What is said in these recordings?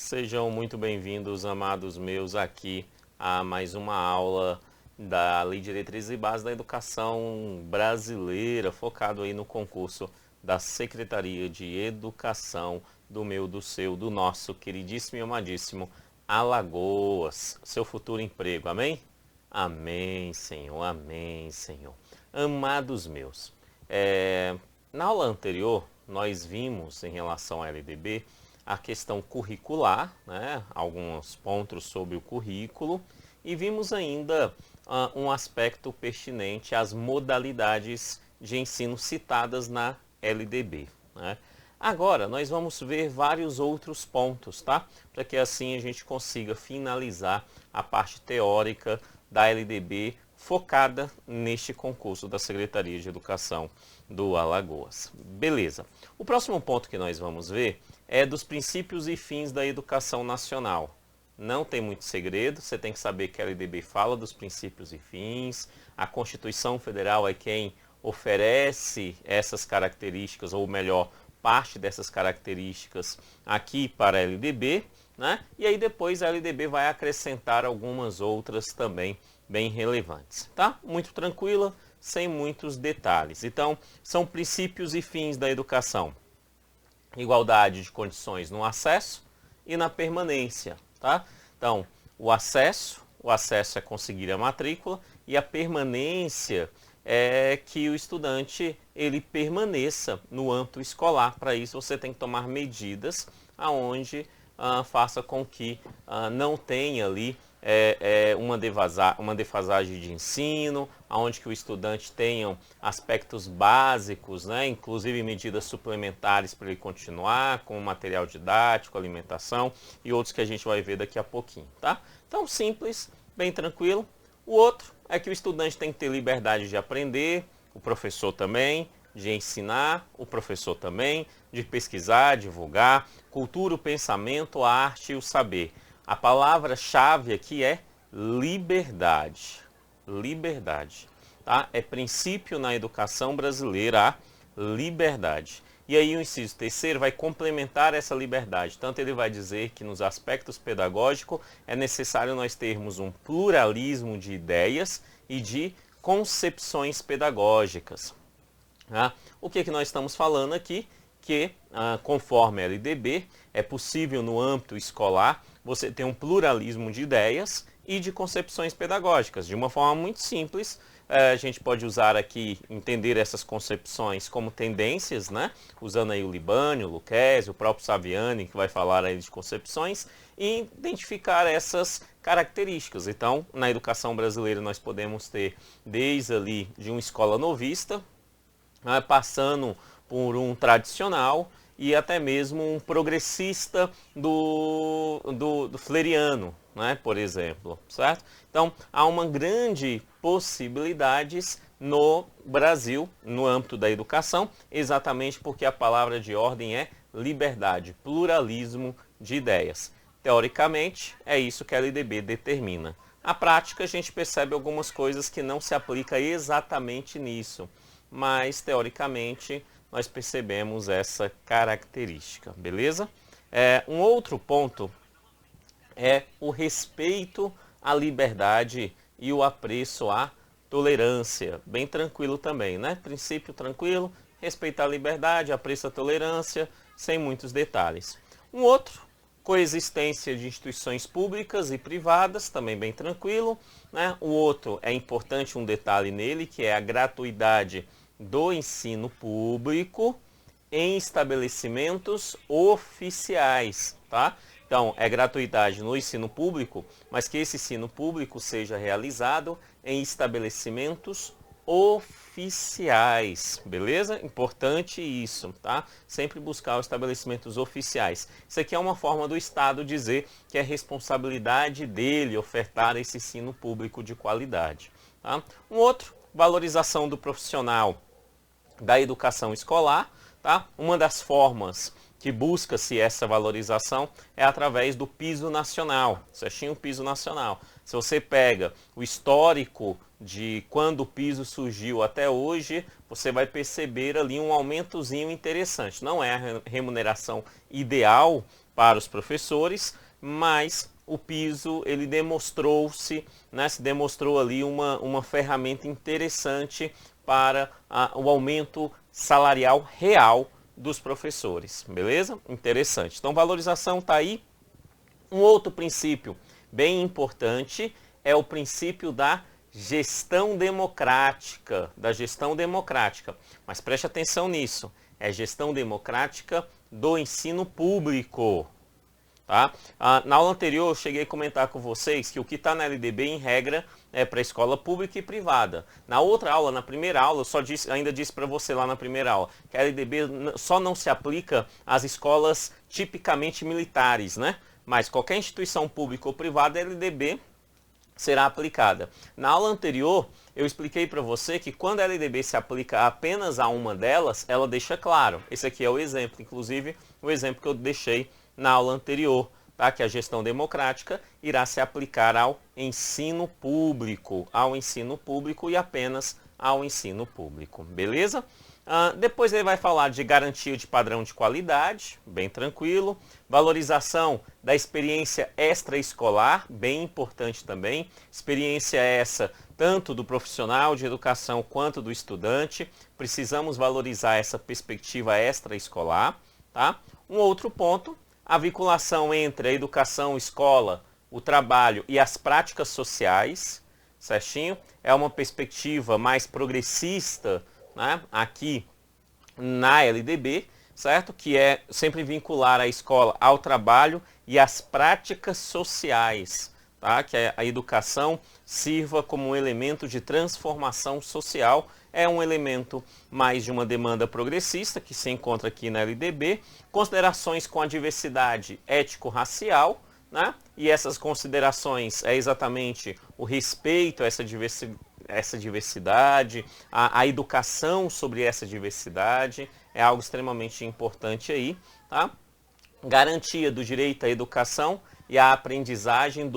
Sejam muito bem-vindos, amados meus, aqui a mais uma aula da Lei de Diretrizes e Bases da Educação Brasileira, focado aí no concurso da Secretaria de Educação do meu, do seu, do nosso queridíssimo e amadíssimo Alagoas, seu futuro emprego, amém? Amém, Senhor, amém, Senhor. Amados meus, na aula anterior nós vimos em relação à LDB a questão curricular, né, alguns pontos sobre o currículo, e vimos ainda um aspecto pertinente às modalidades de ensino citadas na LDB, né. Agora, nós vamos ver vários outros pontos, tá? Para que assim a gente consiga finalizar a parte teórica da LDB focada neste concurso da Secretaria de Educação do Alagoas. Beleza. O próximo ponto que nós vamos ver é dos princípios e fins da educação nacional. Não tem muito segredo, você tem que saber que a LDB fala dos princípios e fins, a Constituição Federal é quem oferece essas características, ou melhor, parte dessas características aqui para a LDB, né? E aí depois a LDB vai acrescentar algumas outras também bem relevantes, tá? Muito tranquila, sem muitos detalhes. Então, são princípios e fins da educação. Igualdade de condições no acesso e na permanência, tá? Então, o acesso é conseguir a matrícula, e a permanência é que o estudante ele permaneça no âmbito escolar. Para isso você tem que tomar medidas aonde faça com que não tenha ali uma defasagem de ensino, onde que o estudante tenha aspectos básicos, né, inclusive medidas suplementares para ele continuar, com material didático, alimentação e outros que a gente vai ver daqui a pouquinho, tá? Então, simples, bem tranquilo. O outro é que o estudante tem que ter liberdade de aprender, o professor também, de ensinar, o professor também, de pesquisar, divulgar, cultura, o pensamento, a arte e o saber. A palavra-chave aqui é liberdade. Liberdade. Tá? É princípio na educação brasileira a liberdade. E aí o inciso terceiro vai complementar essa liberdade. Tanto ele vai dizer que nos aspectos pedagógicos é necessário nós termos um pluralismo de ideias e de concepções pedagógicas. Tá? O que nós estamos falando aqui? Que, conforme a LDB, é possível no âmbito escolar você ter um pluralismo de ideias e de concepções pedagógicas. De uma forma muito simples, a gente pode usar aqui, entender essas concepções como tendências, né? Usando aí o Libânio, o Lucchesi, o próprio Saviani, que vai falar aí de concepções, e identificar essas características. Então, na educação brasileira nós podemos ter desde ali de uma escola novista, passando por um tradicional e até mesmo um progressista do Fleriano, né, por exemplo, certo? Então, há uma grande possibilidades no Brasil, no âmbito da educação, exatamente porque a palavra de ordem é liberdade, pluralismo de ideias. Teoricamente, é isso que a LDB determina. Na prática, a gente percebe algumas coisas que não se aplicam exatamente nisso, mas teoricamente nós percebemos essa característica, beleza? Um outro ponto é o respeito à liberdade e o apreço à tolerância, bem tranquilo também, né? Princípio tranquilo, respeitar a liberdade, apreço à tolerância, sem muitos detalhes. Um outro, coexistência de instituições públicas e privadas, também bem tranquilo, né? O outro é importante um detalhe nele, que é a gratuidade do ensino público em estabelecimentos oficiais, tá? Então, é gratuidade no ensino público, mas que esse ensino público seja realizado em estabelecimentos oficiais, beleza? Importante isso, tá? Sempre buscar os estabelecimentos oficiais. Isso aqui é uma forma do Estado dizer que é responsabilidade dele ofertar esse ensino público de qualidade, tá? Um outro, valorização do profissional da educação escolar, tá? Uma das formas que busca-se essa valorização é através do piso nacional, certinho, o piso nacional. Se você pega o histórico de quando o piso surgiu até hoje, você vai perceber ali um aumentozinho interessante. Não é a remuneração ideal para os professores, mas o piso ele demonstrou-se, né, se demonstrou ali uma ferramenta interessante para o aumento salarial real dos professores, beleza? Interessante. Então, valorização está aí. Um outro princípio bem importante é o princípio da gestão democrática, Mas preste atenção nisso, é gestão democrática do ensino público. Tá? Na aula anterior eu cheguei a comentar com vocês que o que está na LDB em regra é para escola pública e privada. Na outra aula, na primeira aula, eu ainda disse para você lá na primeira aula, que a LDB só não se aplica às escolas tipicamente militares, né? Mas qualquer instituição pública ou privada, a LDB será aplicada. Na aula anterior, eu expliquei para você que quando a LDB se aplica apenas a uma delas, ela deixa claro.Esse aqui é o exemplo, inclusive o exemplo que eu deixei na aula anterior, tá? Que a gestão democrática irá se aplicar ao ensino público e apenas ao ensino público, beleza? Depois ele vai falar de garantia de padrão de qualidade, bem tranquilo. Valorização da experiência extraescolar, bem importante também. Experiência essa tanto do profissional de educação quanto do estudante. Precisamos valorizar essa perspectiva extraescolar, tá? Um outro ponto, a vinculação entre a educação, escola, o trabalho e as práticas sociais, certinho? É uma perspectiva mais progressista, né, aqui na LDB, certo? Que é sempre vincular a escola ao trabalho e às práticas sociais, tá? Que a educação sirva como um elemento de transformação social, é um elemento mais de uma demanda progressista que se encontra aqui na LDB, considerações com a diversidade étnico-racial, né? E essas considerações é exatamente o respeito a essa diversidade, a educação sobre essa diversidade, é algo extremamente importante aí, tá? Garantia do direito à educação e à aprendizagem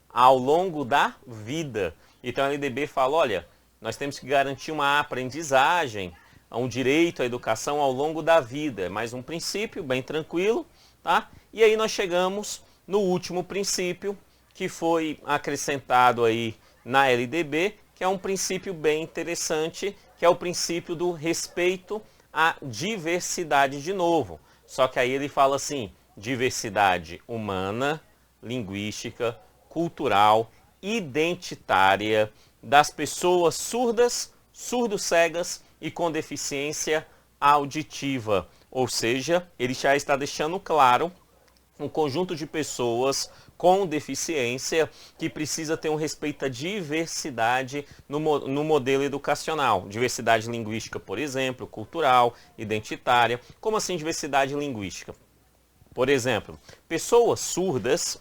ao longo da vida. Então a LDB fala, olha, nós temos que garantir uma aprendizagem, um direito à educação ao longo da vida. É mais um princípio, bem tranquilo, tá? E aí nós chegamos no último princípio, que foi acrescentado aí na LDB, que é um princípio bem interessante, que é o princípio do respeito à diversidade de novo. Só que aí ele fala assim, diversidade humana, linguística, cultural, identitária, das pessoas surdas, surdo-cegas e com deficiência auditiva. Ou seja, ele já está deixando claro um conjunto de pessoas com deficiência que precisa ter um respeito à diversidade no modelo educacional. Diversidade linguística, por exemplo, cultural, identitária. Como assim diversidade linguística? Por exemplo, pessoas surdas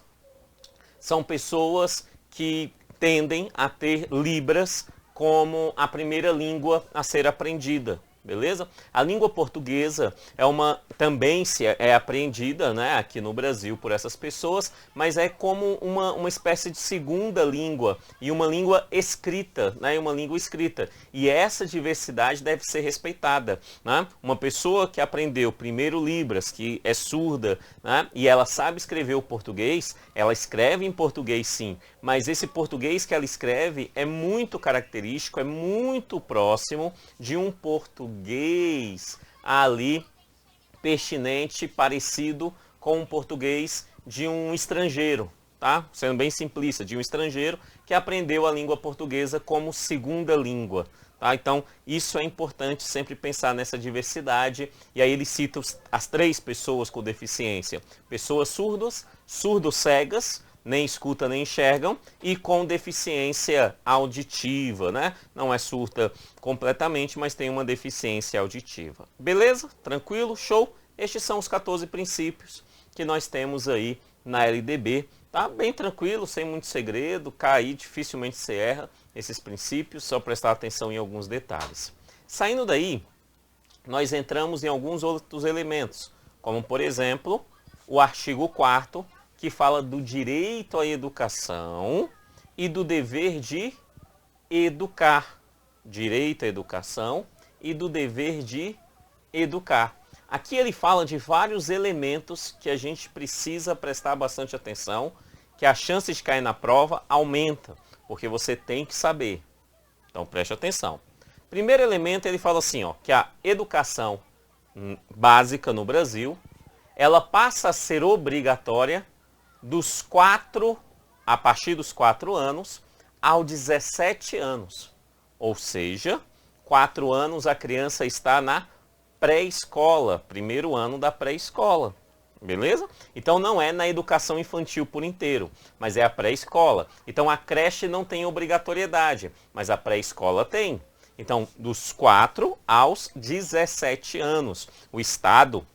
são pessoas que tendem a ter Libras como a primeira língua a ser aprendida. Beleza? A língua portuguesa também é aprendida, né, aqui no Brasil por essas pessoas, mas é como uma espécie de segunda língua e uma língua escrita, né, E essa diversidade deve ser respeitada, né? Uma pessoa que aprendeu primeiro Libras, que é surda, né, e ela sabe escrever o português, ela escreve em português sim, mas esse português que ela escreve é muito característico, é muito próximo de um português ali pertinente, parecido com o português de um estrangeiro, tá? Sendo bem simplista, de um estrangeiro que aprendeu a língua portuguesa como segunda língua, tá? Então, isso é importante sempre pensar nessa diversidade, e aí ele cita as 3 pessoas com deficiência: pessoas surdas, surdo-cegas, nem escuta nem enxergam, e com deficiência auditiva, né? Não é surda completamente, mas tem uma deficiência auditiva. Beleza? Tranquilo? Show? Estes são os 14 princípios que nós temos aí na LDB, tá? Bem tranquilo, sem muito segredo, cair dificilmente se erra esses princípios, só prestar atenção em alguns detalhes. Saindo daí, nós entramos em alguns outros elementos, como por exemplo, o artigo 4º, que fala do direito à educação e do dever de educar. Direito à educação e do dever de educar. Aqui ele fala de vários elementos que a gente precisa prestar bastante atenção, que a chance de cair na prova aumenta, porque você tem que saber. Então preste atenção. Primeiro elemento, ele fala assim, ó, que a educação básica no Brasil, ela passa a ser obrigatória a partir dos 4 anos aos 17 anos. Ou seja, 4 anos a criança está na pré-escola, primeiro ano da pré-escola, beleza? Então não é na educação infantil por inteiro, mas é a pré-escola. Então a creche não tem obrigatoriedade, mas a pré-escola tem. Então dos 4 aos 17 anos, o Estado,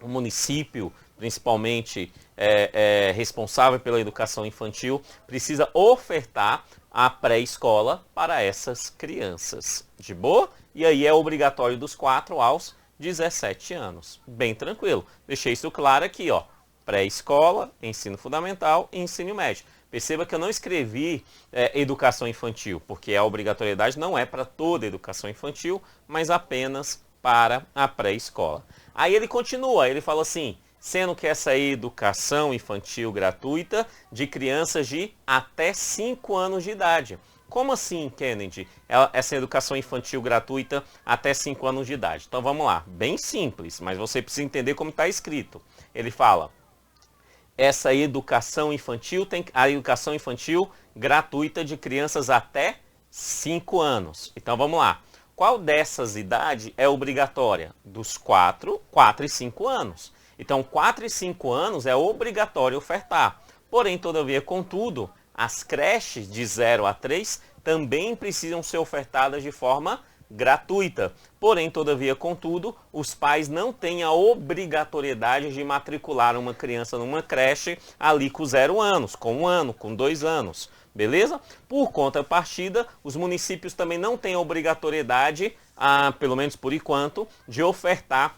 o município, principalmente responsável pela educação infantil, precisa ofertar a pré-escola para essas crianças. De boa? E aí é obrigatório dos 4 aos 17 anos. Bem tranquilo. Deixei isso claro aqui, ó. Pré-escola, ensino fundamental e ensino médio. Perceba que eu não escrevi educação infantil, porque a obrigatoriedade não é para toda a educação infantil, mas apenas para a pré-escola. Aí ele continua, ele fala assim, sendo que essa educação infantil gratuita de crianças de até 5 anos de idade. Como assim, Kennedy? Essa educação infantil gratuita até 5 anos de idade. Então vamos lá, bem simples, mas você precisa entender como está escrito. Ele fala, essa educação infantil tem a educação infantil gratuita de crianças até 5 anos. Então vamos lá. Qual dessas idades é obrigatória? Dos 4 e 5 anos. Então 4 e 5 anos é obrigatório ofertar. Porém, todavia, contudo, as creches de 0 a 3 também precisam ser ofertadas de forma gratuita. Porém, todavia, contudo, os pais não têm a obrigatoriedade de matricular uma criança numa creche ali com 0 anos, com 1 ano, com 2 anos. Beleza? Por contrapartida, os municípios também não têm a obrigatoriedade, pelo menos por enquanto, de ofertar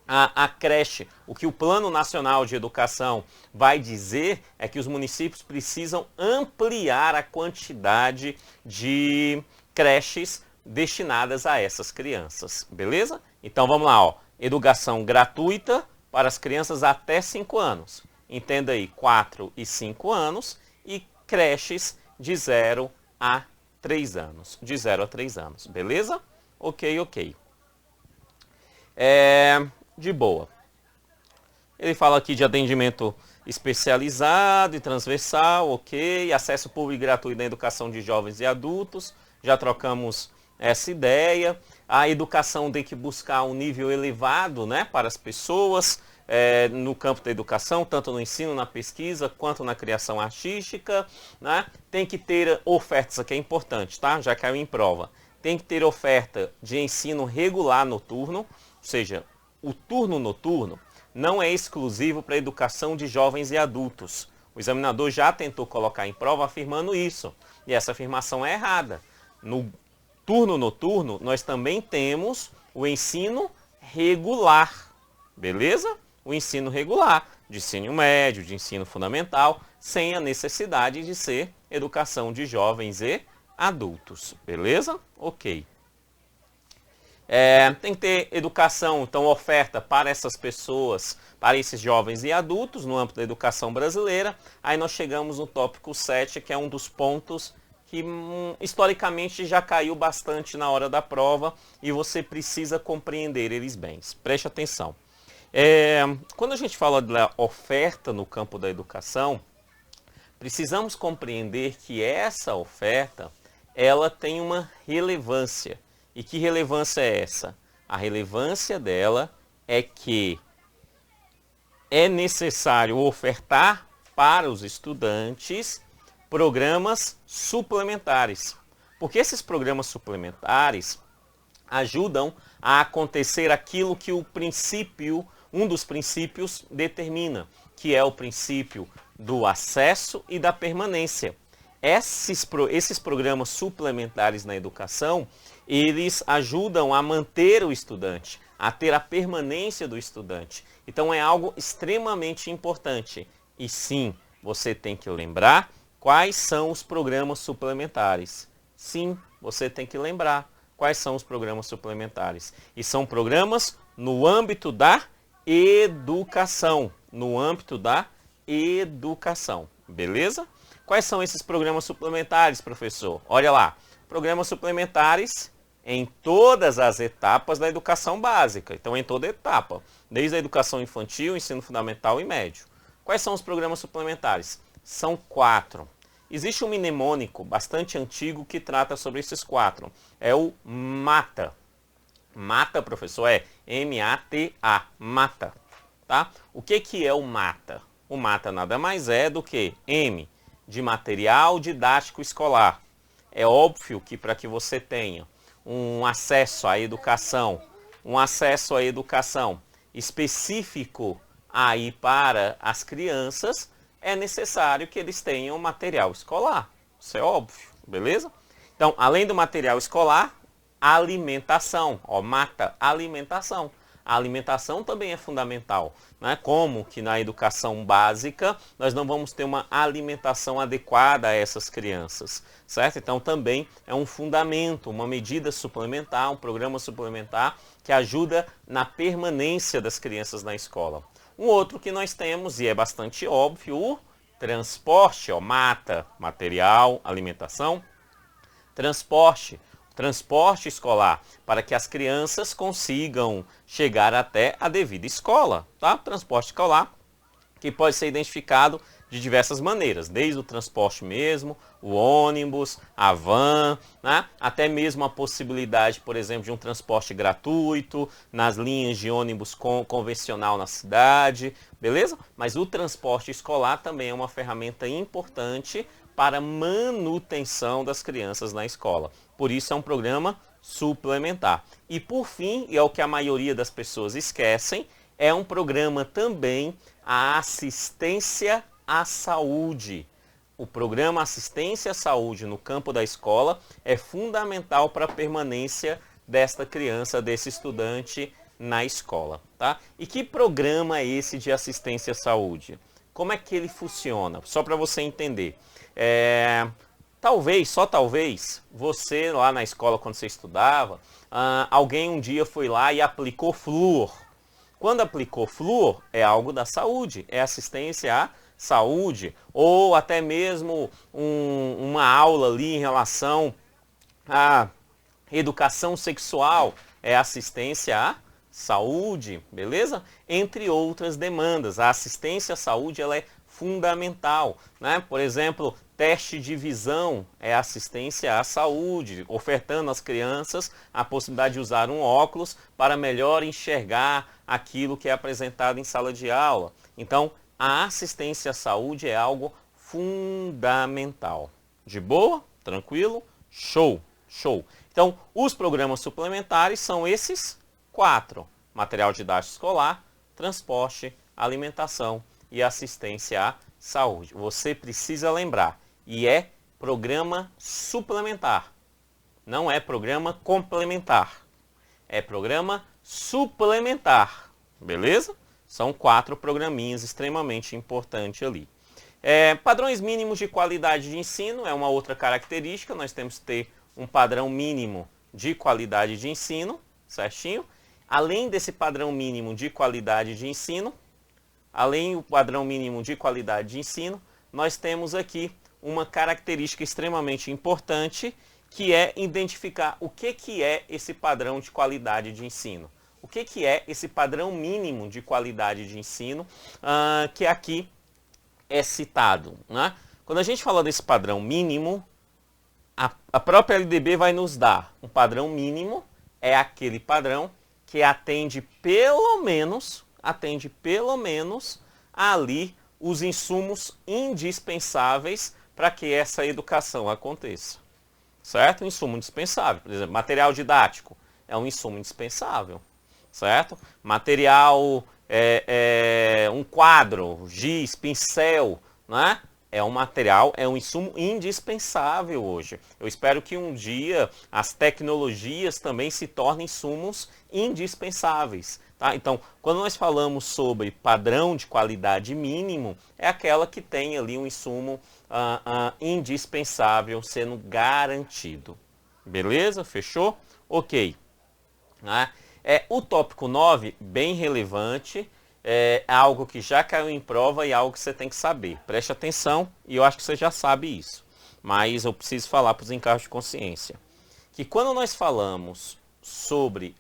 a creche. O que o Plano Nacional de Educação vai dizer é que os municípios precisam ampliar a quantidade de creches destinadas a essas crianças, beleza? Então vamos lá, ó. Educação gratuita para as crianças até 5 anos. Entenda aí, 4 e 5 anos e creches de 0 a 3 anos. De 0 a 3 anos, beleza? Ok. De boa. Ele fala aqui de atendimento especializado e transversal, ok. Acesso público e gratuito na educação de jovens e adultos. Já trocamos essa ideia. A educação tem que buscar um nível elevado, né, para as pessoas no campo da educação, tanto no ensino, na pesquisa, quanto na criação artística. Né? Tem que ter ofertas, aqui é importante, tá? Já caiu em prova. Tem que ter oferta de ensino regular noturno, ou seja, o turno noturno não é exclusivo para a educação de jovens e adultos. O examinador já tentou colocar em prova afirmando isso, e essa afirmação é errada. No turno noturno, nós também temos o ensino regular, beleza? O ensino regular, de ensino médio, de ensino fundamental, sem a necessidade de ser educação de jovens e adultos, beleza? Ok. Tem que ter educação, então oferta para essas pessoas, para esses jovens e adultos, no âmbito da educação brasileira. Aí nós chegamos no tópico 7, que é um dos pontos que historicamente já caiu bastante na hora da prova e você precisa compreender eles bem. Preste atenção. Quando a gente fala da oferta no campo da educação, precisamos compreender que essa oferta, ela tem uma relevância. E que relevância é essa? A relevância dela é que é necessário ofertar para os estudantes programas suplementares. Porque esses programas suplementares ajudam a acontecer aquilo que um dos princípios determina, que é o princípio do acesso e da permanência. Esses programas suplementares na educação, eles ajudam a manter o estudante, a ter a permanência do estudante. Então é algo extremamente importante. E sim, você tem que lembrar quais são os programas suplementares. Sim, você tem que lembrar quais são os programas suplementares. E são programas no âmbito da educação. No âmbito da educação, beleza? Quais são esses programas suplementares, professor? Olha lá, programas suplementares em todas as etapas da educação básica. Então, em toda etapa, desde a educação infantil, ensino fundamental e médio. Quais são os programas suplementares? São 4. Existe um mnemônico bastante antigo que trata sobre esses 4. É o MATA. MATA, professor, é M-A-T-A, MATA. Tá? O que é o MATA? O MATA nada mais é do que M, de material didático escolar. É óbvio que para que você tenha um acesso à educação específico aí para as crianças, é necessário que eles tenham material escolar. Isso é óbvio, beleza? Então, além do material escolar, alimentação. Ó, MATA, alimentação. A alimentação também é fundamental, né? Como que na educação básica nós não vamos ter uma alimentação adequada a essas crianças, certo? Então também é um fundamento, uma medida suplementar, um programa suplementar que ajuda na permanência das crianças na escola. Um outro que nós temos, e é bastante óbvio, o transporte, ó, MATA, material, alimentação, transporte escolar, para que as crianças consigam chegar até a devida escola, tá? Transporte escolar que pode ser identificado de diversas maneiras, desde o transporte mesmo, o ônibus, a van, né? Até mesmo a possibilidade, por exemplo, de um transporte gratuito nas linhas de ônibus convencional na cidade, beleza? Mas o transporte escolar também é uma ferramenta importante para manutenção das crianças na escola. Por isso é um programa suplementar. E por fim, e é o que a maioria das pessoas esquecem, é um programa também a assistência à saúde. O programa Assistência à Saúde no campo da escola é fundamental para a permanência desta criança, desse estudante na escola, tá? E que programa é esse de assistência à saúde? Como é que ele funciona? Só para você entender. Talvez, só talvez, você lá na escola quando você estudava, alguém um dia foi lá e aplicou flúor. Quando aplicou flúor, é algo da saúde, é assistência à saúde, ou até mesmo uma aula ali em relação à educação sexual, é assistência à saúde, beleza? Entre outras demandas, a assistência à saúde ela é fundamental, né? Por exemplo, teste de visão é assistência à saúde, ofertando às crianças a possibilidade de usar um óculos para melhor enxergar aquilo que é apresentado em sala de aula. Então, a assistência à saúde é algo fundamental. De boa? Tranquilo? Show! Show! Então, os programas suplementares são esses 4. Material didático escolar, transporte, alimentação e assistência à saúde. Você precisa lembrar, e é programa suplementar. Não é programa complementar. É programa suplementar. Beleza? São 4 programinhas extremamente importantes ali. Padrões mínimos de qualidade de ensino é uma outra característica. Nós temos que ter um padrão mínimo de qualidade de ensino, certinho? Além desse padrão mínimo de qualidade de ensino, nós temos aqui uma característica extremamente importante, que é identificar o que é esse padrão de qualidade de ensino. O que é esse padrão mínimo de qualidade de ensino que aqui é citado, né? Quando a gente fala desse padrão mínimo, a própria LDB vai nos dar um padrão mínimo, é aquele padrão que atende pelo menos ali os insumos indispensáveis para que essa educação aconteça. Certo? Um insumo indispensável. Por exemplo, material didático é um insumo indispensável. Certo? Material, um quadro, giz, pincel, né? É um material, é um insumo indispensável hoje. Eu espero que um dia as tecnologias também se tornem insumos indispensáveis. Tá? Então, quando nós falamos sobre padrão de qualidade mínimo, é aquela que tem ali um insumo indispensável sendo garantido. Beleza? Fechou? Ok. O tópico 9, bem relevante, é algo que já caiu em prova e algo que você tem que saber. Preste atenção, e eu acho que você já sabe isso, mas eu preciso falar para os encargos de consciência. Que quando nós falamos sobre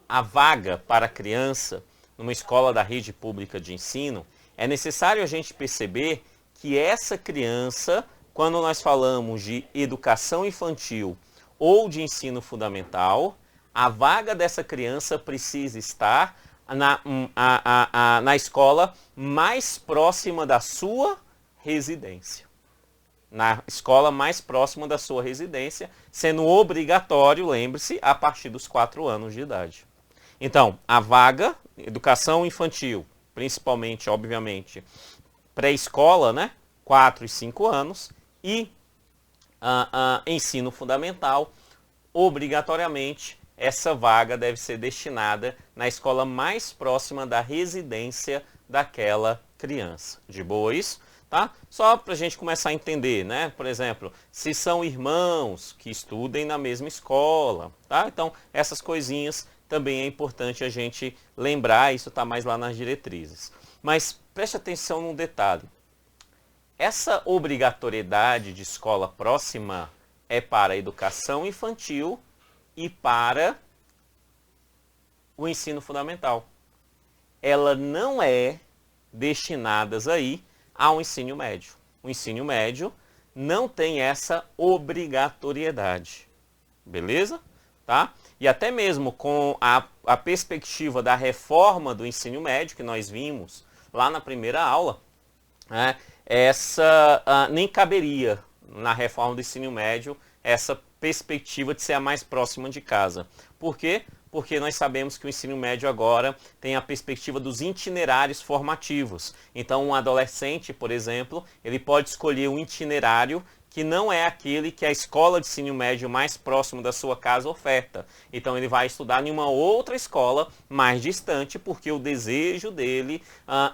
a vaga para criança numa escola da rede pública de ensino, é necessário a gente perceber que essa criança, quando nós falamos de educação infantil ou de ensino fundamental, a vaga dessa criança precisa estar na escola mais próxima da sua residência. Na escola mais próxima da sua residência, sendo obrigatório, lembre-se, a partir dos 4 anos de idade. Então, a vaga, educação infantil, principalmente, obviamente, pré-escola, né? 4 e 5 anos, e ensino fundamental, obrigatoriamente, essa vaga deve ser destinada na escola mais próxima da residência daquela criança. De boa isso? Tá? Só para a gente começar a entender, né? Por exemplo, se são irmãos que estudem na mesma escola, tá? Então, essas coisinhas também é importante a gente lembrar, isso está mais lá nas diretrizes. Mas preste atenção num detalhe. Essa obrigatoriedade de escola próxima é para a educação infantil e para o ensino fundamental. Ela não é destinada aí ao ensino médio. O ensino médio não tem essa obrigatoriedade. Beleza? Tá? E até mesmo com a perspectiva da reforma do ensino médio, que nós vimos lá na primeira aula, né, nem caberia na reforma do ensino médio essa perspectiva de ser a mais próxima de casa. Por quê? Porque nós sabemos que o ensino médio agora tem a perspectiva dos itinerários formativos. Então, um adolescente, por exemplo, ele pode escolher um itinerário que não é aquele que a escola de ensino médio mais próximo da sua casa oferta. Então, ele vai estudar em uma outra escola mais distante, porque o desejo dele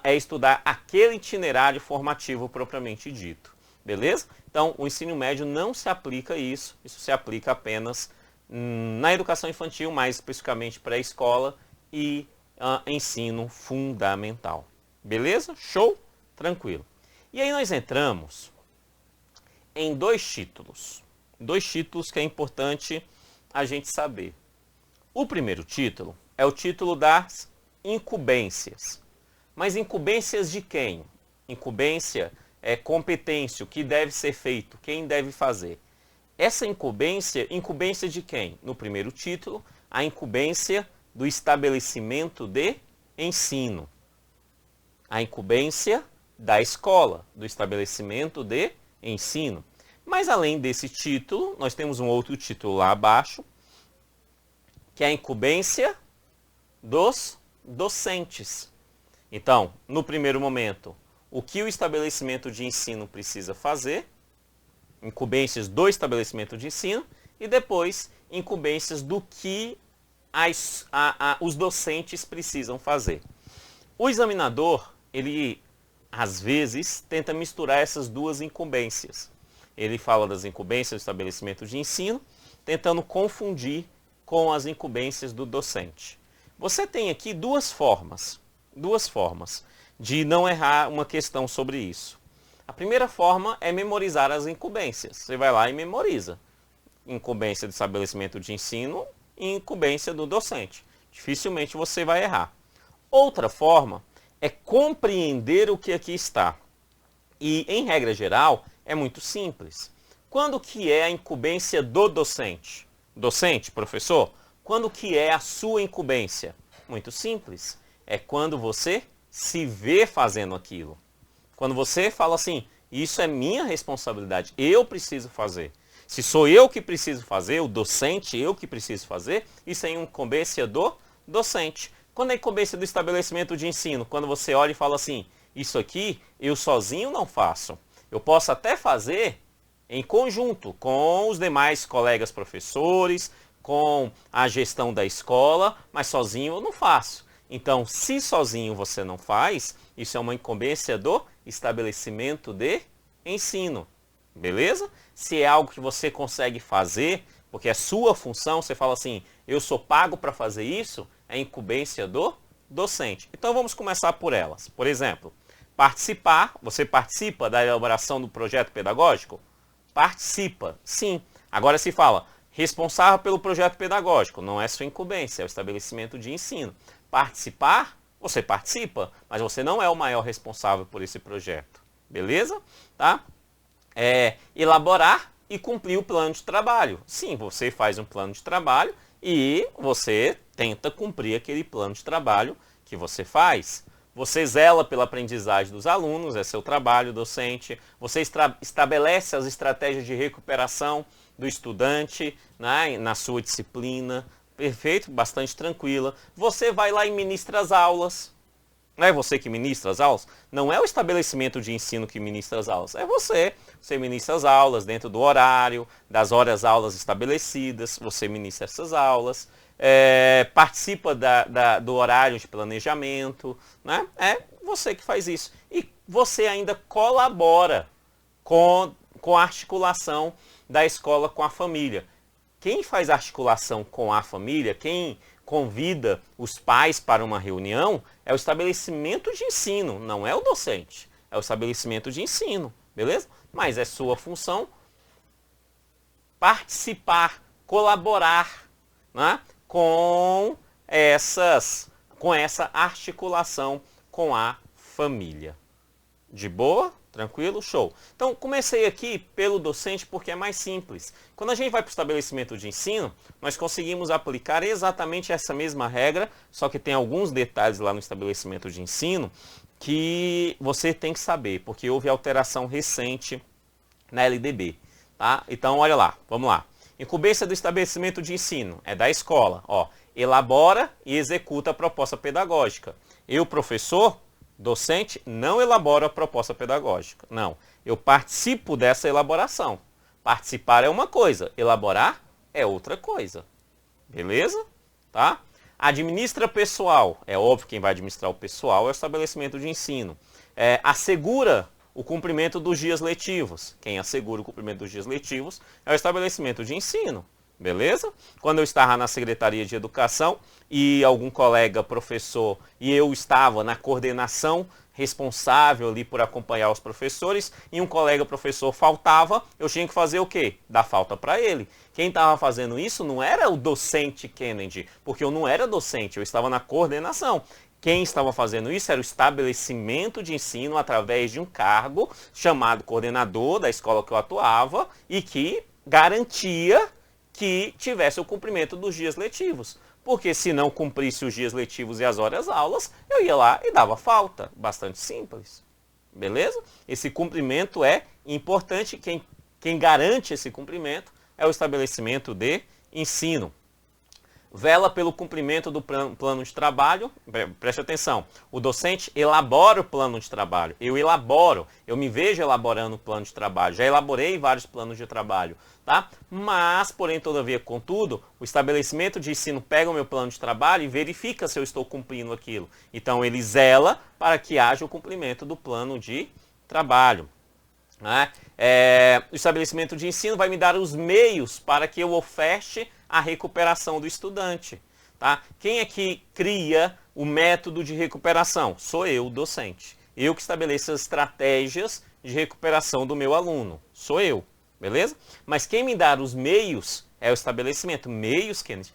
é estudar aquele itinerário formativo propriamente dito. Beleza? Então, o ensino médio não se aplica a isso se aplica apenas na educação infantil, mais especificamente pré-escola e ensino fundamental. Beleza? Show? Tranquilo. E aí nós entramos em dois títulos que é importante a gente saber. O primeiro título é o título das incumbências. Mas incumbências de quem? Incumbência é competência, o que deve ser feito, quem deve fazer. Essa incumbência de quem? No primeiro título, a incumbência do estabelecimento de ensino. A incumbência da escola, do estabelecimento de ensino. Mas além desse título, nós temos um outro título lá abaixo, que é a incumbência dos docentes. Então, no primeiro momento, o que o estabelecimento de ensino precisa fazer, incumbências do estabelecimento de ensino, e depois incumbências do que os docentes precisam fazer. O examinador, ele às vezes tenta misturar essas duas incumbências. Ele fala das incumbências do estabelecimento de ensino, tentando confundir com as incumbências do docente. Você tem aqui duas formas de não errar uma questão sobre isso. A primeira forma é memorizar as incumbências. Você vai lá e memoriza. Incumbência do estabelecimento de ensino e incumbência do docente. Dificilmente você vai errar. Outra forma é compreender o que aqui está. E, em regra geral, é muito simples. Quando que é a incumbência do docente? Docente, professor, quando que é a sua incumbência? Muito simples. É quando você se vê fazendo aquilo. Quando você fala assim, isso é minha responsabilidade, eu preciso fazer. Se sou eu que preciso fazer, o docente, eu que preciso fazer, isso é incumbência do docente. Quando é incumbência do estabelecimento de ensino? Quando você olha e fala assim, isso aqui eu sozinho não faço. Eu posso até fazer em conjunto com os demais colegas professores, com a gestão da escola, mas sozinho eu não faço. Então, se sozinho você não faz, isso é uma incumbência do estabelecimento de ensino. Beleza? Se é algo que você consegue fazer porque é sua função, você fala assim, eu sou pago para fazer isso, é incumbência do docente. Então vamos começar por elas. Por exemplo, participar, você participa da elaboração do projeto pedagógico? Participa, sim. Agora se fala, responsável pelo projeto pedagógico, não é sua incumbência, é o estabelecimento de ensino. Participar, você participa, mas você não é o maior responsável por esse projeto. Beleza? Tá? Elaborar e cumprir o plano de trabalho. Sim, você faz um plano de trabalho e você tenta cumprir aquele plano de trabalho que você faz. Você zela pela aprendizagem dos alunos, é seu trabalho docente. Você estabelece as estratégias de recuperação do estudante, né, na sua disciplina. Perfeito, bastante tranquila. Você vai lá e ministra as aulas. Não é você que ministra as aulas? Não é o estabelecimento de ensino que ministra as aulas. É você. Você ministra as aulas dentro do horário, das horas-aulas estabelecidas. Você ministra essas aulas. Participa do horário de planejamento. Né? É você que faz isso. E você ainda colabora com a articulação da escola com a família. Quem faz articulação com a família, quem convida os pais para uma reunião, é o estabelecimento de ensino, não é o docente. É o estabelecimento de ensino, beleza? Mas é sua função participar, colaborar, né, com essa articulação com a família. De boa? Tranquilo? Show. Então, comecei aqui pelo docente porque é mais simples. Quando a gente vai para o estabelecimento de ensino, nós conseguimos aplicar exatamente essa mesma regra, só que tem alguns detalhes lá no estabelecimento de ensino que você tem que saber, porque houve alteração recente na LDB. Tá? Então, olha lá, vamos lá. Incumbência do estabelecimento de ensino é da escola. Ó, elabora e executa a proposta pedagógica. Eu, professor, docente, não elaboro a proposta pedagógica. Não, eu participo dessa elaboração. Participar é uma coisa, elaborar é outra coisa. Beleza? Tá? Administra pessoal. É óbvio que quem vai administrar o pessoal é o estabelecimento de ensino. Assegura o cumprimento dos dias letivos. Quem assegura o cumprimento dos dias letivos é o estabelecimento de ensino. Beleza? Quando eu estava na Secretaria de Educação e algum colega professor e eu estava na coordenação responsável ali por acompanhar os professores e um colega professor faltava, eu tinha que fazer o quê? Dar falta para ele. Quem estava fazendo isso não era o docente Kennedy, porque eu não era docente, eu estava na coordenação. Quem estava fazendo isso era o estabelecimento de ensino através de um cargo chamado coordenador da escola que eu atuava e que garantia que tivesse o cumprimento dos dias letivos. Porque se não cumprisse os dias letivos e as horas-aulas, eu ia lá e dava falta. Bastante simples. Beleza? Esse cumprimento é importante. Quem garante esse cumprimento é o estabelecimento de ensino. Vela pelo cumprimento do plano de trabalho. Preste atenção. O docente elabora o plano de trabalho. Eu me vejo elaborando o plano de trabalho. Já elaborei vários planos de trabalho. Tá? Mas, porém, todavia, contudo, o estabelecimento de ensino pega o meu plano de trabalho e verifica se eu estou cumprindo aquilo. Então, ele zela para que haja o cumprimento do plano de trabalho. Né? O estabelecimento de ensino vai me dar os meios para que eu oferte a recuperação do estudante. Tá? Quem é que cria o método de recuperação? Sou eu, docente. Eu que estabeleço as estratégias de recuperação do meu aluno. Sou eu. Beleza? Mas quem me dá os meios é o estabelecimento. Meios, Kennedy?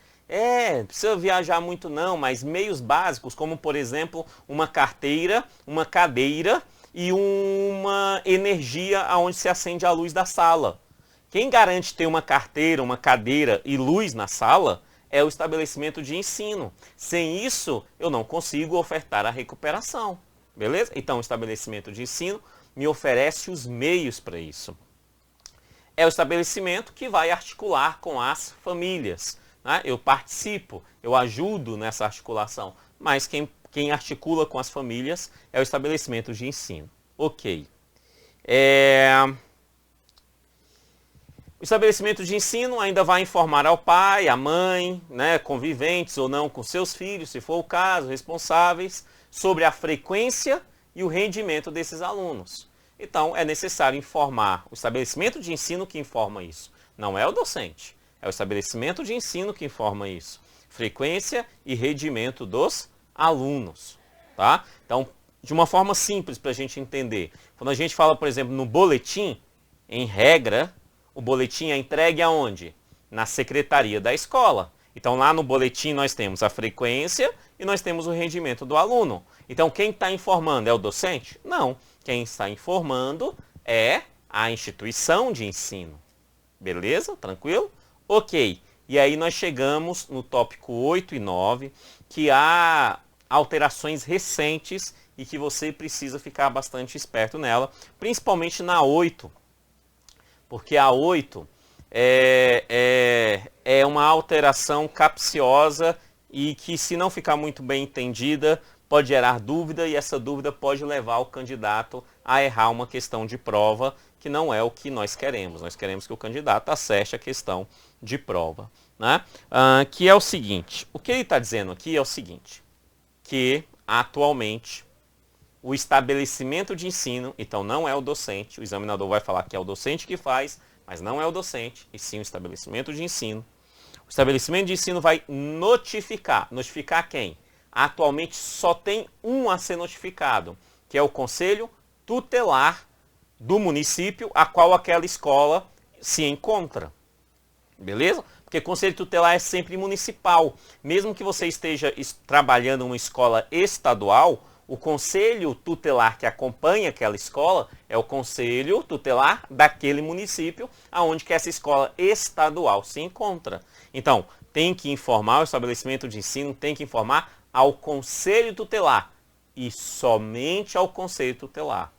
Não precisa viajar muito não, mas meios básicos, como por exemplo, uma carteira, uma cadeira e uma energia onde se acende a luz da sala. Quem garante ter uma carteira, uma cadeira e luz na sala é o estabelecimento de ensino. Sem isso, eu não consigo ofertar a recuperação. Beleza? Então, o estabelecimento de ensino me oferece os meios para isso. É o estabelecimento que vai articular com as famílias. Né? Eu participo, eu ajudo nessa articulação, mas quem articula com as famílias é o estabelecimento de ensino. Ok. O estabelecimento de ensino ainda vai informar ao pai, à mãe, né, conviventes ou não com seus filhos, se for o caso, responsáveis, sobre a frequência e o rendimento desses alunos. Então, é necessário informar o estabelecimento de ensino que informa isso. Não é o docente. É o estabelecimento de ensino que informa isso. Frequência e rendimento dos alunos, tá? Então, de uma forma simples para a gente entender. Quando a gente fala, por exemplo, no boletim, em regra, o boletim é entregue aonde? Na secretaria da escola. Então, lá no boletim nós temos a frequência e nós temos o rendimento do aluno. Então, quem está informando é o docente? Não. Quem está informando é a instituição de ensino. Beleza? Tranquilo? Ok. E aí nós chegamos no tópico 8 e 9, que há alterações recentes e que você precisa ficar bastante esperto nela, principalmente na 8, porque a 8 é uma alteração capciosa e que, se não ficar muito bem entendida, pode gerar dúvida e essa dúvida pode levar o candidato a errar uma questão de prova, que não é o que nós queremos. Nós queremos que o candidato acerte a questão de prova, né? Que é o seguinte, o que ele está dizendo aqui é o seguinte, que atualmente o estabelecimento de ensino, então não é o docente, o examinador vai falar que é o docente que faz, mas não é o docente, e sim o estabelecimento de ensino. O estabelecimento de ensino vai notificar. Notificar quem? Atualmente só tem um a ser notificado, que é o Conselho Tutelar do município a qual aquela escola se encontra. Beleza? Porque Conselho Tutelar é sempre municipal. Mesmo que você esteja trabalhando em uma escola estadual, o Conselho Tutelar que acompanha aquela escola é o Conselho Tutelar daquele município aonde que essa escola estadual se encontra. Então, tem que informar, o estabelecimento de ensino tem que informar ao Conselho Tutelar e somente ao Conselho Tutelar.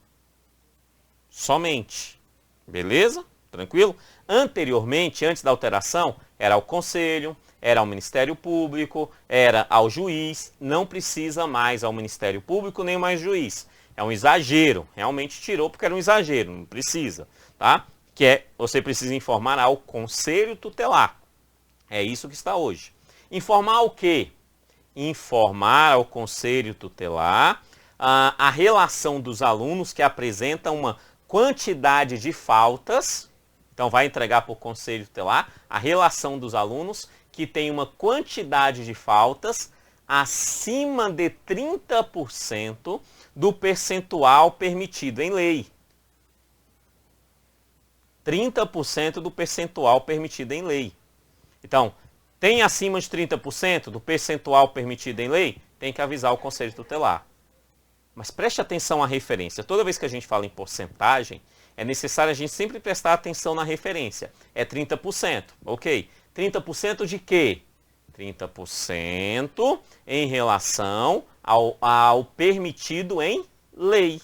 Somente. Beleza? Tranquilo? Anteriormente, antes da alteração, era ao Conselho, era ao Ministério Público, era ao juiz, não precisa mais ao Ministério Público nem mais juiz. É um exagero, realmente tirou porque era um exagero, não precisa, tá? Você precisa informar ao Conselho Tutelar. É isso que está hoje. Informar o quê? Informar ao Conselho Tutelar a relação dos alunos que apresentam uma quantidade de faltas. Então vai entregar para o Conselho Tutelar a relação dos alunos que tem uma quantidade de faltas acima de 30% do percentual permitido em lei. 30% do percentual permitido em lei. Então, tem acima de 30% do percentual permitido em lei? Tem que avisar o Conselho Tutelar. Mas preste atenção à referência. Toda vez que a gente fala em porcentagem, é necessário a gente sempre prestar atenção na referência. É 30%, ok? 30% de quê? 30% em relação ao permitido em lei.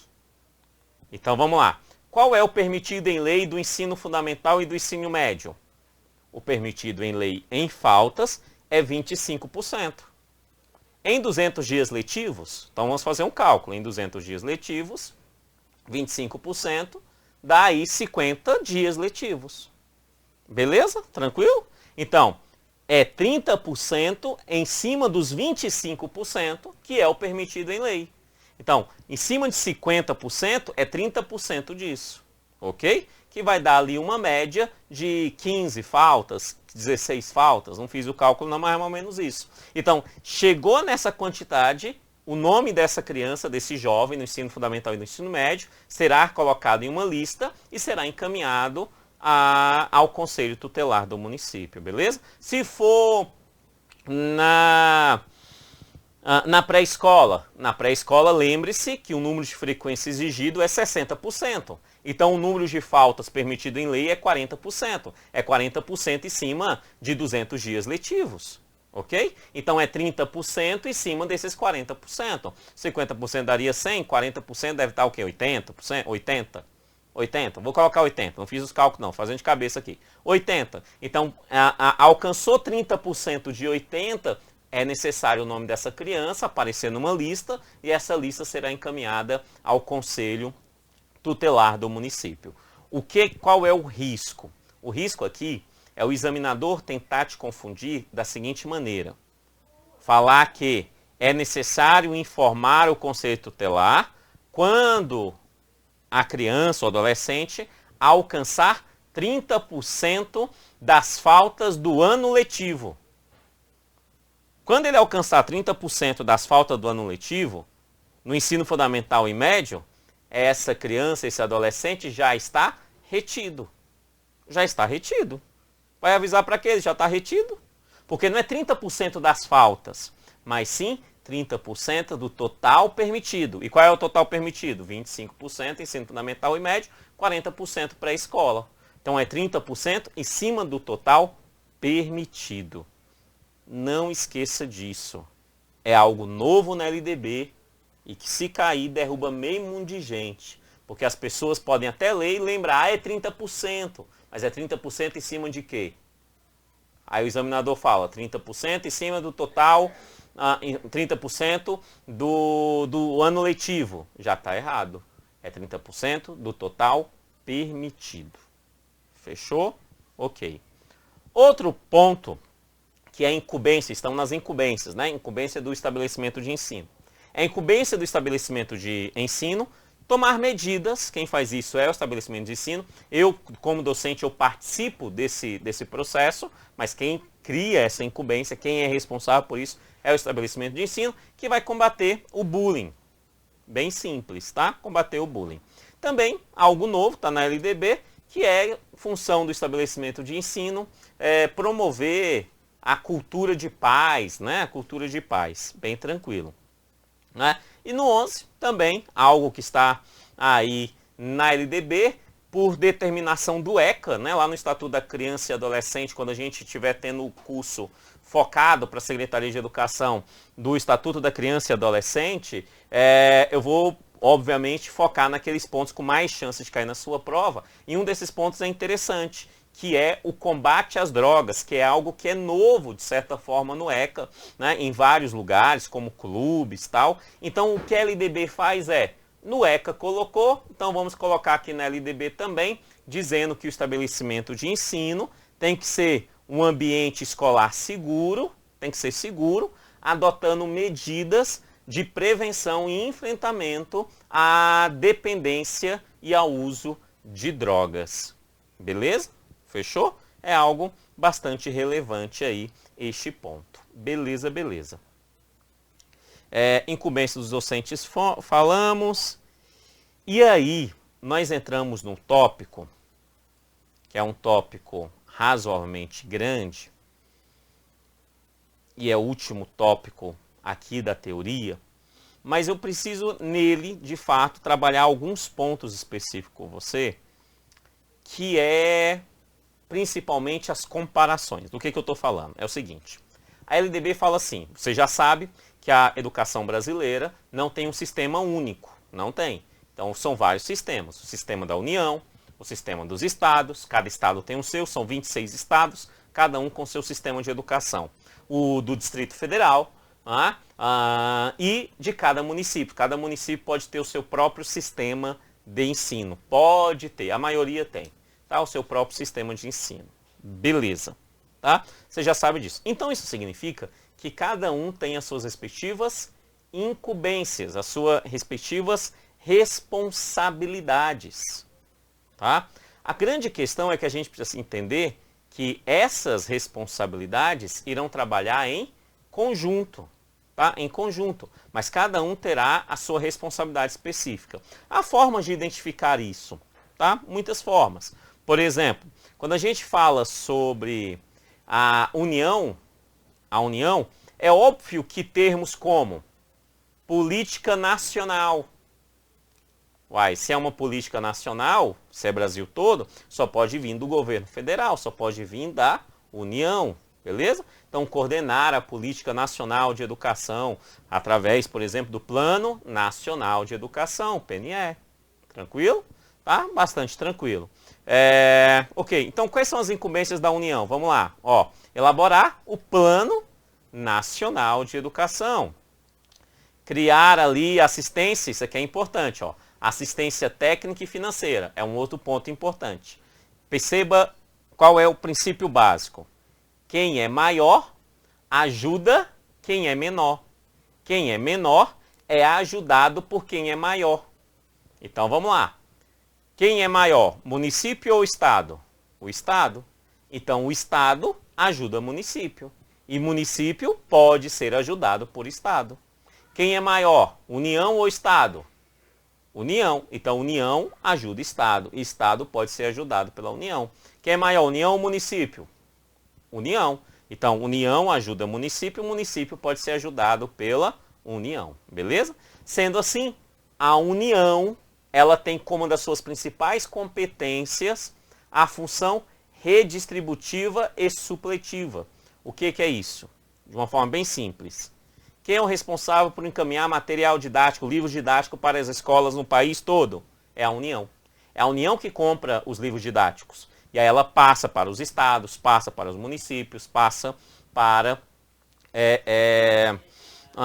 Então vamos lá. Qual é o permitido em lei do ensino fundamental e do ensino médio? O permitido em lei em faltas é 25%. Em 200 dias letivos, então vamos fazer um cálculo. Em 200 dias letivos, 25% dá aí 50 dias letivos. Beleza? Tranquilo? Então, é 30% em cima dos 25% que é o permitido em lei. Então, em cima de 50% é 30% disso, ok? Que vai dar ali uma média de 15 faltas, 16 faltas, não fiz o cálculo, não, mas é mais ou menos isso. Então, chegou nessa quantidade, o nome dessa criança, desse jovem no ensino fundamental e no ensino médio, será colocado em uma lista e será encaminhado ao Conselho Tutelar do município, beleza? Se for na pré-escola, lembre-se que o número de frequência exigido é 60%. Então, o número de faltas permitido em lei é 40%. É 40% em cima de 200 dias letivos. Ok? Então, é 30% em cima desses 40%. 50% daria 100, 40% deve estar o quê? 80%? 80? Vou colocar 80. Não fiz os cálculos não, fazendo de cabeça aqui. 80. Então, alcançou 30% de 80, é necessário o nome dessa criança aparecer numa lista e essa lista será encaminhada ao Conselho Tutelar do município. Qual é o risco? O risco aqui é o examinador tentar te confundir da seguinte maneira. Falar que é necessário informar o Conselho Tutelar quando a criança ou adolescente alcançar 30% das faltas do ano letivo. Quando ele alcançar 30% das faltas do ano letivo, no ensino fundamental e médio, essa criança, esse adolescente já está retido. Já está retido. Vai avisar para quê? Ele já está retido. Porque não é 30% das faltas, mas sim 30% do total permitido. E qual é o total permitido? 25% ensino fundamental e médio, 40% pré-escola. Então é 30% em cima do total permitido. Não esqueça disso. É algo novo na LDB e que se cair derruba meio mundo de gente. Porque as pessoas podem até ler e lembrar, é 30%. Mas é 30% em cima de quê? Aí o examinador fala, 30% em cima do total, 30% do ano letivo. Já está errado. É 30% do total permitido. Fechou? Ok. Outro ponto que é incumbência, estão nas incumbências, né? Incumbência do estabelecimento de ensino. É incumbência do estabelecimento de ensino tomar medidas, quem faz isso é o estabelecimento de ensino. Eu, como docente, eu participo desse processo, mas quem cria essa incumbência, quem é responsável por isso, é o estabelecimento de ensino, que vai combater o bullying. Bem simples, tá? Combater o bullying. Também, algo novo, está na LDB, que é função do estabelecimento de ensino, promover a cultura de paz, né? A cultura de paz, bem tranquilo. Né? E no 11, também, algo que está aí na LDB, por determinação do ECA, né? Lá no Estatuto da Criança e Adolescente, quando a gente estiver tendo o curso focado para a Secretaria de Educação do Estatuto da Criança e Adolescente, eu vou, obviamente, focar naqueles pontos com mais chances de cair na sua prova. E um desses pontos é interessante, que é o combate às drogas, que é algo que é novo, de certa forma, no ECA, né, em vários lugares, como clubes e tal. Então, o que a LDB faz é, no ECA colocou, então vamos colocar aqui na LDB também, dizendo que o estabelecimento de ensino tem que ser um ambiente escolar seguro, tem que ser seguro, adotando medidas de prevenção e enfrentamento à dependência e ao uso de drogas. Beleza? Fechou? É algo bastante relevante aí, este ponto. Beleza, beleza. Incumbência dos docentes falamos. E aí, nós entramos num tópico, que é um tópico razoavelmente grande, e é o último tópico aqui da teoria, mas eu preciso nele, de fato, trabalhar alguns pontos específicos com você, que é principalmente as comparações. Do que eu estou falando? É o seguinte, a LDB fala assim, você já sabe que a educação brasileira não tem um sistema único, não tem. Então são vários sistemas, o sistema da União, o sistema dos estados, cada estado tem o seu, são 26 estados, cada um com seu sistema de educação. O do Distrito Federal e de cada município pode ter o seu próprio sistema de ensino, pode ter, a maioria tem. Tá, o seu próprio sistema de ensino. Beleza. Tá? Você já sabe disso. Então isso significa que cada um tem as suas respectivas incumbências, as suas respectivas responsabilidades. Tá? A grande questão é que a gente precisa entender que essas responsabilidades irão trabalhar em conjunto. Tá? Em conjunto. Mas cada um terá a sua responsabilidade específica. Há formas de identificar isso. Tá? Muitas formas. Por exemplo, quando a gente fala sobre a união, é óbvio que termos como política nacional. Se é uma política nacional, se é Brasil todo, só pode vir do governo federal, só pode vir da União, beleza? Então, coordenar a política nacional de educação através, por exemplo, do Plano Nacional de Educação, PNE. Tranquilo? Tá? Bastante tranquilo. Ok, então quais são as incumbências da União? Vamos lá. Elaborar o Plano Nacional de Educação. Criar ali assistência, isso aqui é importante. Assistência técnica e financeira é um outro ponto importante. Perceba qual é o princípio básico. Quem é maior ajuda quem é menor. Quem é menor é ajudado por quem é maior. Então vamos lá. Quem é maior, município ou estado? O Estado. Então, o Estado ajuda o município. E município pode ser ajudado por Estado. Quem é maior, União ou Estado? União. Então, União ajuda Estado. E Estado pode ser ajudado pela União. Quem é maior, União ou município? União. Então, União ajuda município, o município pode ser ajudado pela União. Beleza? Sendo assim, a União, ela tem como uma das suas principais competências a função redistributiva e supletiva. O que é isso? De uma forma bem simples. Quem é o responsável por encaminhar material didático, livros didáticos para as escolas no país todo? É a União. É a União que compra os livros didáticos. E aí ela passa para os estados, passa para os municípios, passa para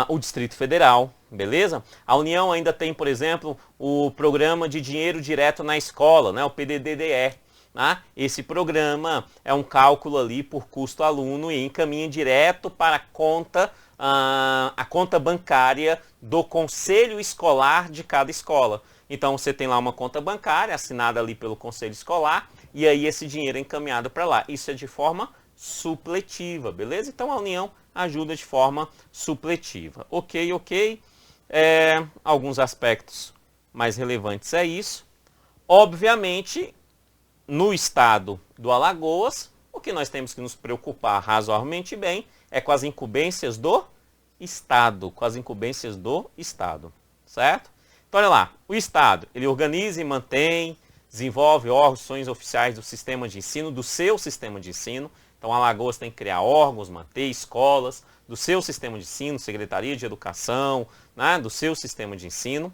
o Distrito Federal, beleza? A União ainda tem, por exemplo, o Programa de Dinheiro Direto na Escola, né, o PDDDE. Né? Esse programa é um cálculo ali por custo aluno e encaminha direto para a conta bancária do conselho escolar de cada escola. Então você tem lá uma conta bancária assinada ali pelo conselho escolar e aí esse dinheiro é encaminhado para lá. Isso é de forma supletiva, beleza? Então a União ajuda de forma supletiva. Ok. Alguns aspectos mais relevantes é isso. Obviamente, no estado do Alagoas, o que nós temos que nos preocupar razoavelmente bem é com as incumbências do Estado, certo? Então, olha lá, o Estado, ele organiza e mantém, desenvolve órgãos, ações oficiais do sistema de ensino, do seu sistema de ensino. Então, a Alagoas tem que criar órgãos, manter escolas do seu sistema de ensino, Secretaria de Educação, né, do seu sistema de ensino.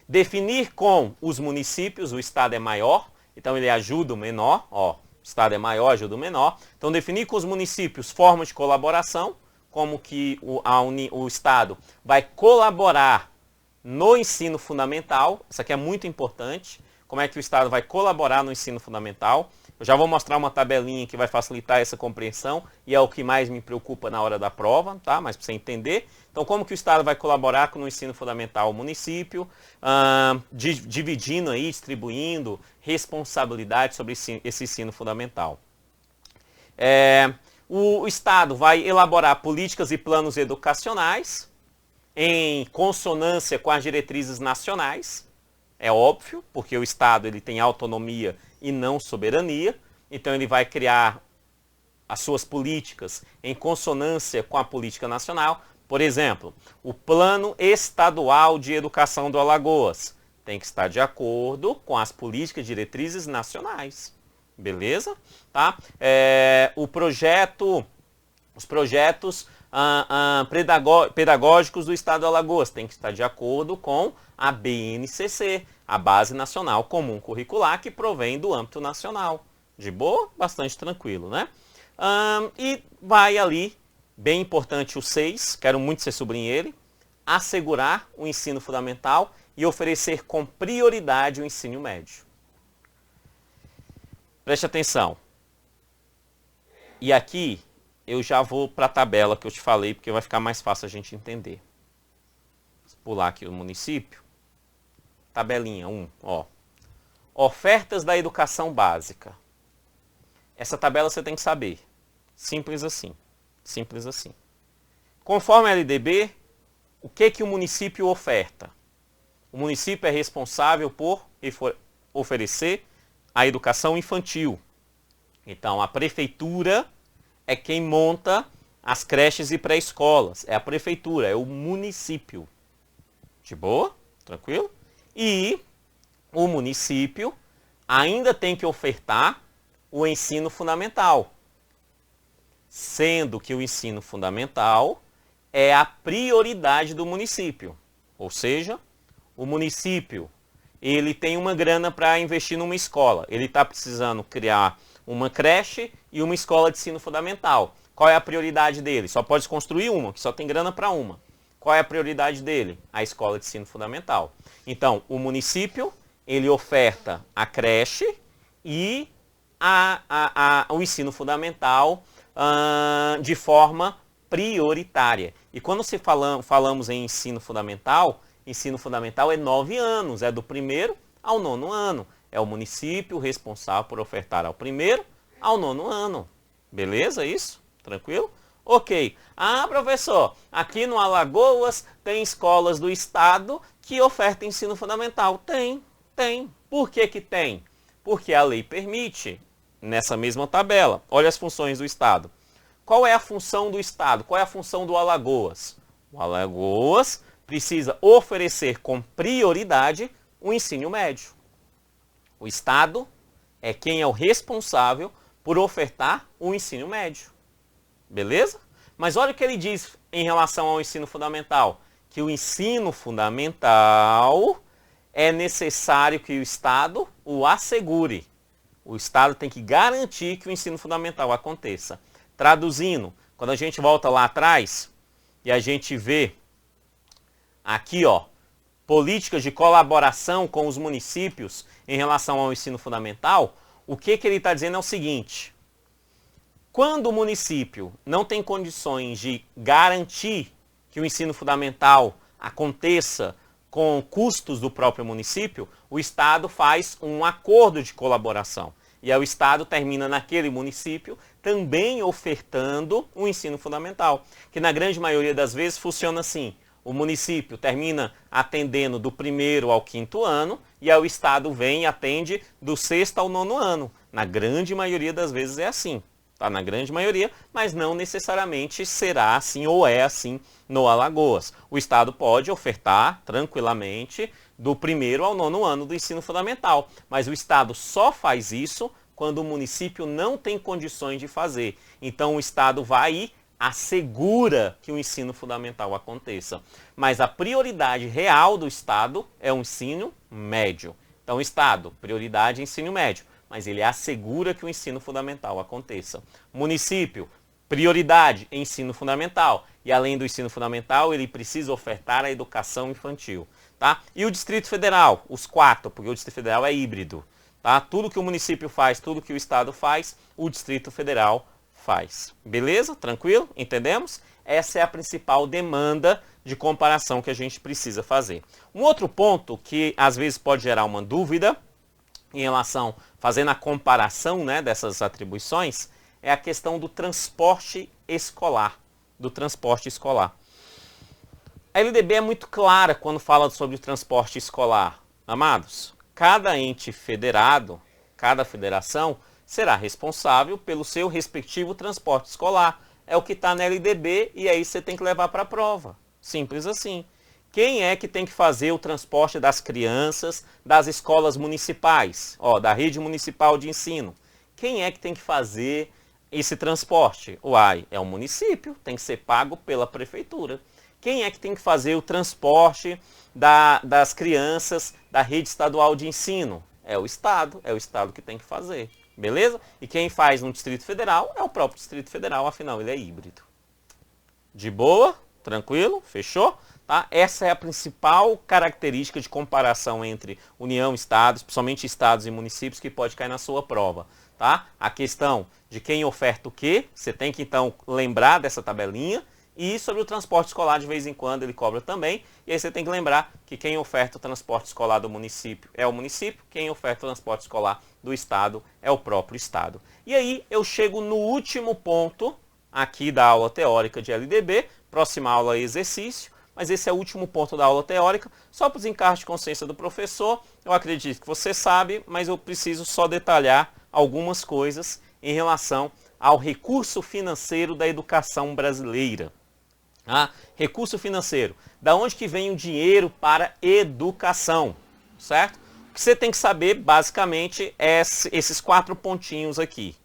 Definir com os municípios, o Estado é maior, então ele ajuda o menor, o Estado é maior, ajuda o menor. Então, definir com os municípios formas de colaboração, como que o Estado vai colaborar no ensino fundamental. Isso aqui é muito importante. Como é que o Estado vai colaborar no ensino fundamental? Eu já vou mostrar uma tabelinha que vai facilitar essa compreensão e é o que mais me preocupa na hora da prova, tá? Mas para você entender. Então, como que o Estado vai colaborar com o ensino fundamental? O município, dividindo aí, distribuindo responsabilidade sobre esse ensino fundamental. O Estado vai elaborar políticas e planos educacionais em consonância com as diretrizes nacionais. É óbvio, porque o Estado ele tem autonomia e não soberania, então ele vai criar as suas políticas em consonância com a política nacional. Por exemplo, o Plano Estadual de Educação do Alagoas tem que estar de acordo com as políticas e diretrizes nacionais. Beleza? Tá? Os projetos pedagógicos do Estado do Alagoas tem que estar de acordo com a BNCC, a Base Nacional Comum Curricular, que provém do âmbito nacional. De boa? Bastante tranquilo, né? E vai ali, bem importante o 6, quero muito que você sublinhe ele, assegurar o ensino fundamental e oferecer com prioridade o ensino médio. Preste atenção. E aqui eu já vou para a tabela que eu te falei, porque vai ficar mais fácil a gente entender. Vou pular aqui o município. Tabelinha 1, ó. Ofertas da educação básica. Essa tabela você tem que saber. Simples assim. Simples assim. Conforme a LDB, o que o município oferta? O município é responsável por oferecer a educação infantil. Então, a prefeitura é quem monta as creches e pré-escolas. É a prefeitura, é o município. De boa? Tranquilo? E o município ainda tem que ofertar o ensino fundamental. Sendo que o ensino fundamental é a prioridade do município. Ou seja, o município ele tem uma grana para investir numa escola. Ele está precisando criar uma creche e uma escola de ensino fundamental. Qual é a prioridade dele? Só pode construir uma, que só tem grana para uma. Qual é a prioridade dele? A escola de ensino fundamental. Então, o município, ele oferta a creche e o ensino fundamental de forma prioritária. E quando falamos em ensino fundamental é 9 anos, é do 1º ao 9º ano. É o município responsável por ofertar ao primeiro ao nono ano. Beleza isso? Tranquilo? Ok. Ah, professor, aqui no Alagoas tem escolas do estado que ofertam ensino fundamental. Tem. Por que que tem? Porque a lei permite, nessa mesma tabela. Olha as funções do estado. Qual é a função do estado? Qual é a função do Alagoas? O Alagoas precisa oferecer com prioridade o ensino médio. O estado é quem é o responsável por ofertar o ensino médio. Beleza? Mas olha o que ele diz em relação ao ensino fundamental. Que o ensino fundamental é necessário que o Estado o assegure. O Estado tem que garantir que o ensino fundamental aconteça. Traduzindo, quando a gente volta lá atrás e a gente vê aqui, ó, políticas de colaboração com os municípios em relação ao ensino fundamental, o que ele está dizendo é o seguinte: quando o município não tem condições de garantir que o ensino fundamental aconteça com custos do próprio município, o Estado faz um acordo de colaboração. E aí o Estado termina naquele município também ofertando o ensino fundamental, que na grande maioria das vezes funciona assim. O município termina atendendo do 1º ao 5º ano e aí o Estado vem e atende do 6º ao 9º ano. Na grande maioria das vezes é assim. Tá, na grande maioria, mas não necessariamente será assim ou é assim no Alagoas. O Estado pode ofertar tranquilamente do 1º ao 9º ano do ensino fundamental, mas o Estado só faz isso quando o município não tem condições de fazer. Então o Estado vai e assegura que o ensino fundamental aconteça. Mas a prioridade real do Estado é o ensino médio. Então, Estado, prioridade ensino médio. Mas ele assegura que o ensino fundamental aconteça. Município, prioridade ensino fundamental. E além do ensino fundamental, ele precisa ofertar a educação infantil. Tá? E o Distrito Federal, os 4, porque o Distrito Federal é híbrido. Tá? Tudo que o município faz, tudo que o Estado faz, o Distrito Federal faz. Beleza? Tranquilo? Entendemos? Essa é a principal demanda de comparação que a gente precisa fazer. Um outro ponto que às vezes pode gerar uma dúvida em relação, fazendo a comparação, né, dessas atribuições, é a questão do transporte escolar. A LDB é muito clara quando fala sobre o transporte escolar. Amados, cada ente federado, cada federação, será responsável pelo seu respectivo transporte escolar. É o que está na LDB e aí você tem que levar para a prova. Simples assim. Quem é que tem que fazer o transporte das crianças das escolas municipais, da rede municipal de ensino? Quem é que tem que fazer esse transporte? Uai, é o município, tem que ser pago pela prefeitura. Quem é que tem que fazer o transporte das crianças da rede estadual de ensino? É o Estado que tem que fazer. Beleza? E quem faz no Distrito Federal é o próprio Distrito Federal, afinal ele é híbrido. De boa? Tranquilo? Fechou? Tá? Essa é a principal característica de comparação entre União e Estados, principalmente Estados e municípios, que pode cair na sua prova. Tá? A questão de quem oferta o quê, você tem que então lembrar dessa tabelinha. E sobre o transporte escolar, de vez em quando ele cobra também. E aí você tem que lembrar que quem oferta o transporte escolar do município é o município, quem oferta o transporte escolar do Estado é o próprio Estado. E aí eu chego no último ponto aqui da aula teórica de LDB, próxima aula é exercício, mas esse é o último ponto da aula teórica, só para os encargos de consciência do professor. Eu acredito que você sabe, mas eu preciso só detalhar algumas coisas em relação ao recurso financeiro da educação brasileira. Recurso financeiro. Da onde que vem o dinheiro para educação? Certo? O que você tem que saber, basicamente, é esses 4 pontinhos aqui.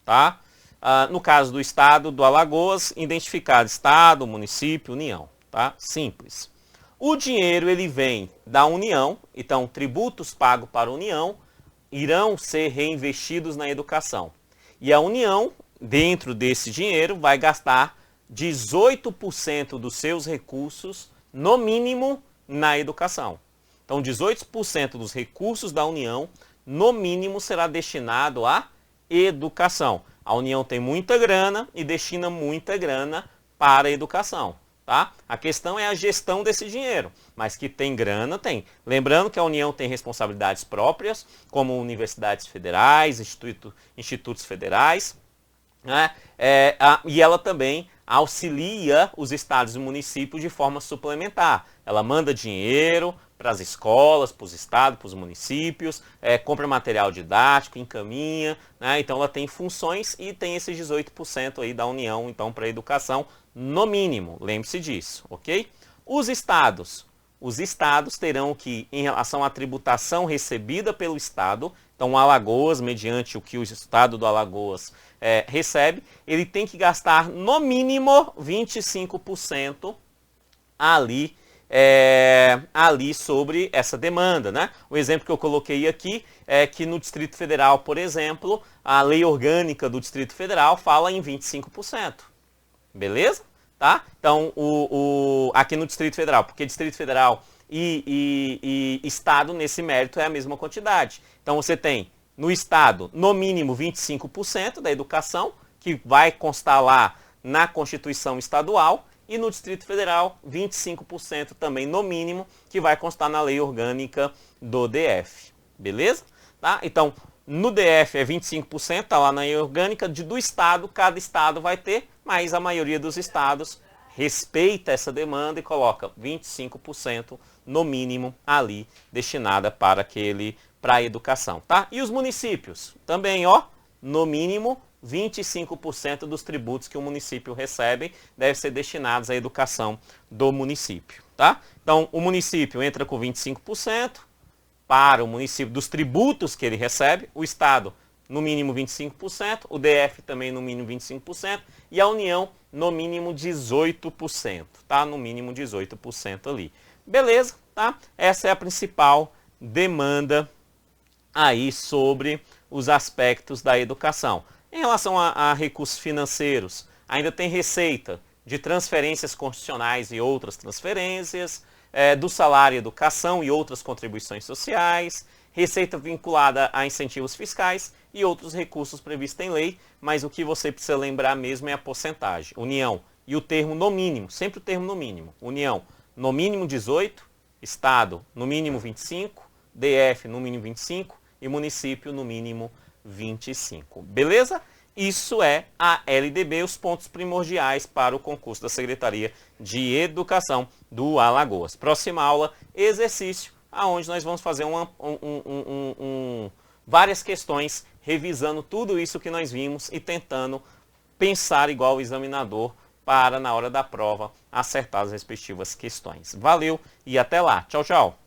Tá? No caso do Estado do Alagoas, identificado Estado, município, União. Tá? Simples. O dinheiro ele vem da União, então tributos pagos para a União irão ser reinvestidos na educação. E a União, dentro desse dinheiro, vai gastar 18% dos seus recursos, no mínimo, na educação. Então, 18% dos recursos da União, no mínimo, será destinado à educação. A União tem muita grana e destina muita grana para a educação. tá? A questão é a gestão desse dinheiro, mas que tem grana, tem. Lembrando que a União tem responsabilidades próprias, como universidades federais, institutos federais, né? E ela também auxilia os estados e municípios de forma suplementar. Ela manda dinheiro para as escolas, para os estados, para os municípios, compra material didático, encaminha, né? Então ela tem funções e tem esses 18% aí da União, então, para a educação, no mínimo, lembre-se disso, ok? Os estados terão que, em relação à tributação recebida pelo estado, então o Alagoas, mediante o que o estado do Alagoas recebe, ele tem que gastar no mínimo 25% ali sobre essa demanda, né? O exemplo que eu coloquei aqui é que no Distrito Federal, por exemplo, a lei orgânica do Distrito Federal fala em 25%. Beleza? Tá? Então, aqui no Distrito Federal, porque Distrito Federal e Estado, nesse mérito, é a mesma quantidade. Então, você tem no Estado, no mínimo, 25% da educação, que vai constar lá na Constituição Estadual, e no Distrito Federal, 25% também, no mínimo, que vai constar na lei orgânica do DF. Beleza? Tá? Então, no DF é 25%, está lá na lei orgânica, do Estado, cada Estado vai ter, mas a maioria dos Estados respeita essa demanda e coloca 25% no mínimo ali destinada para a educação, tá? E os municípios? Também, ó, no mínimo 25% dos tributos que o município recebe devem ser destinados à educação do município, tá? Então, o município entra com 25% para o município dos tributos que ele recebe, o Estado no mínimo 25%, o DF também no mínimo 25% e a União no mínimo 18%, tá? No mínimo 18% ali. Beleza, tá? Essa é a principal demanda aí sobre os aspectos da educação. Em relação a recursos financeiros, ainda tem receita de transferências constitucionais e outras transferências, do salário e educação e outras contribuições sociais, receita vinculada a incentivos fiscais e outros recursos previstos em lei, mas o que você precisa lembrar mesmo é a porcentagem. União e o termo no mínimo, sempre o termo no mínimo. União no mínimo 18, Estado no mínimo 25, DF no mínimo 25 e município no mínimo 25. Beleza? Isso é a LDB, os pontos primordiais para o concurso da Secretaria de Educação do Alagoas. Próxima aula, exercício, aonde nós vamos fazer várias questões, revisando tudo isso que nós vimos e tentando pensar igual o examinador para, na hora da prova, acertar as respectivas questões. Valeu e até lá. Tchau, tchau.